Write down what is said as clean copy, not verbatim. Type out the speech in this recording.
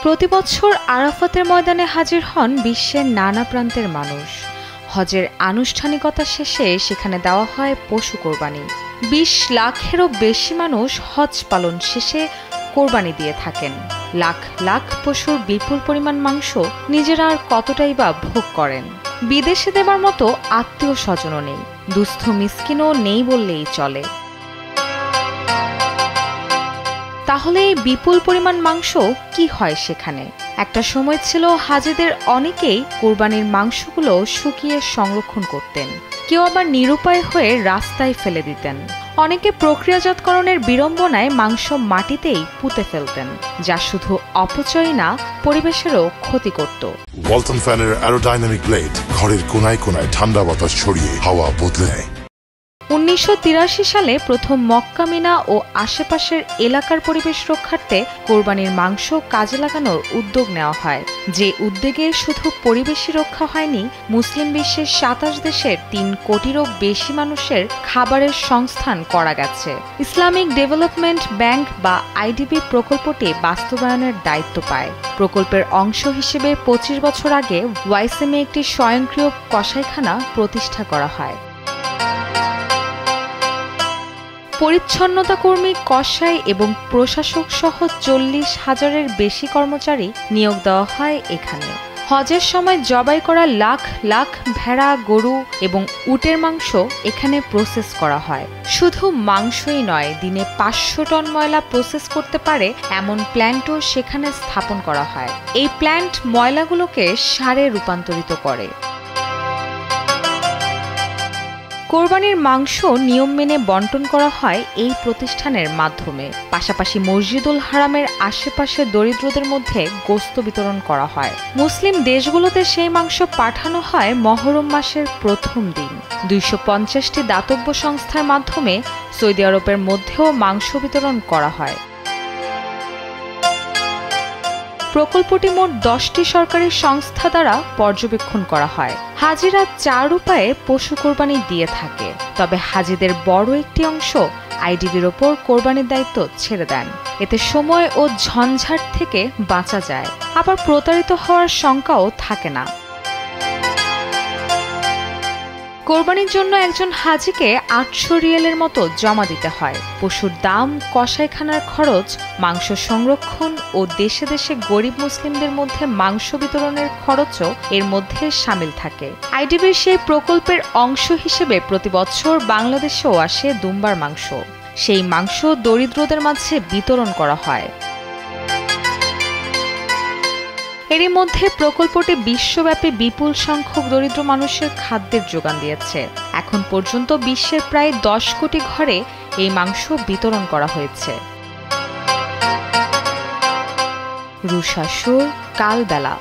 প্রতি বছর আরাফাতের ময়দানে হাজির হন বিশ্বের নানা প্রান্তের মানুষ। হজের আনুষ্ঠানিকতা শেষে সেখানে দেওয়া হয় পশু কোরবানি। ২০ লাখেরও বেশি মানুষ হজ পালন শেষে কোরবানি দিয়ে থাকেন। লাখ লাখ পশুর বিপুল পরিমাণ মাংস নিজেরা আর কতটাই বা ভোগ করেন। বিদেশে দেবার মতো আত্মীয় স্বজনও নেই, দুস্থ মিসকিনও নেই বললেই চলে। তাহলে এই বিপুল পরিমাণ মাংস কি হয় সেখানে? একটা সময় ছিল হাজিদের অনেকেই কোরবানির মাংসগুলো শুকিয়ে সংরক্ষণ করতেন, কেউ আবার নিরুপায় হয়ে রাস্তায় ফেলে দিতেন। অনেকে প্রক্রিয়াজাতকরণের বিড়ম্বনায় মাংস মাটিতেই পুঁতে ফেলতেন, যা শুধু অপচয় না, পরিবেশেরও ক্ষতি করত। ওয়ালটন ফ্যানের অ্যারোডাইনামিক ব্লেড ঘরের কোনায় কোনায় ঠান্ডা বাতাস ছড়িয়ে হাওয়া বদলে নেয়। ১৯৮৩ সালে প্রথম মক্কা মিনা ও আশেপাশের এলাকার পরিবেশ রক্ষার্থে কোরবানির মাংস কাজে লাগানোর উদ্যোগ নেওয়া হয়। যে উদ্যোগে শুধু পরিবেশই রক্ষা হয়নি, মুসলিম বিশ্বের ২৭ দেশের ৩ কোটিরও বেশি মানুষের খাবারের সংস্থান করা গেছে। ইসলামিক ডেভেলপমেন্ট ব্যাংক বা আইডিবি প্রকল্পটি বাস্তবায়নের দায়িত্ব পায়। প্রকল্পের অংশ হিসেবে ২৫ বছর আগে ওয়াইসিমে একটি স্বয়ংক্রিয় কসাইখানা প্রতিষ্ঠা করা হয়। পরিচ্ছন্নতা কর্মী, কসাই এবং প্রশাসক সহ ৪০,০০০-এর বেশি কর্মচারী নিয়োগ দেওয়া হয় এখানে। হজের সময় জবাই করা লাখ লাখ ভেড়া, গরু এবং উটের মাংস এখানে প্রসেস করা হয়। শুধু মাংসই নয়, দিনে ৫০০ টন ময়লা প্রসেস করতে পারে এমন প্ল্যান্টও সেখানে স্থাপন করা হয়। এই প্ল্যান্ট ময়লাগুলোকে সারে রূপান্তরিত করে। কোরবানির মাংস নিয়ম মেনে বন্টন করা হয় এই প্রতিষ্ঠানের মাধ্যমে। পাশাপাশি মসজিদুল হারামের আশেপাশে দরিদ্রদের মধ্যে গোশত বিতরণ করা হয়। মুসলিম দেশগুলোতে সেই মাংস পাঠানো হয় মহরম মাসের প্রথম দিন। ২৫০টি দাতব্য সংস্থার মাধ্যমে সৌদি আরবের মধ্যেও মাংস বিতরণ করা হয়। প্রকল্পটি মোট ১০টি সরকারি সংস্থা দ্বারা পর্যবেক্ষণ করা হয়। হাজিরা ৪ উপায়ে পশু কোরবানি দিয়ে থাকে, তবে হাজিদের বড় একটি অংশ আইডিবির ওপর কোরবানির দায়িত্ব ছেড়ে দেন। এতে সময় ও ঝঞ্ঝাট থেকে বাঁচা যায়, আবার প্রতারিত হওয়ার শঙ্কাও থাকে না। কোরবানির জন্য একজন হাজিকে ৮০০ রিয়ালের মতো জমা দিতে হয়। পশুর দাম, কসাইখানার খরচ, মাংস সংরক্ষণ ও দেশে দেশে গরিব মুসলিমদের মধ্যে মাংস বিতরণের খরচও এর মধ্যে শামিল থাকে। আইডিবির সেই প্রকল্পের অংশ হিসেবে প্রতি বছর বাংলাদেশেও আসে দুম্বার মাংস। সেই মাংস দরিদ্রদের মাঝে বিতরণ করা হয়। এরই মধ্যে প্রকল্পটি বিশ্বব্যাপী বিপুল সংখ্যক দরিদ্র মানুষের খাদ্যের যোগান দিয়েছে। এখন পর্যন্ত বিশ্বের প্রায় ১০ কোটি ঘরে এই মাংস বিতরণ করা হয়েছে। রুশা সুর, কালবেলা।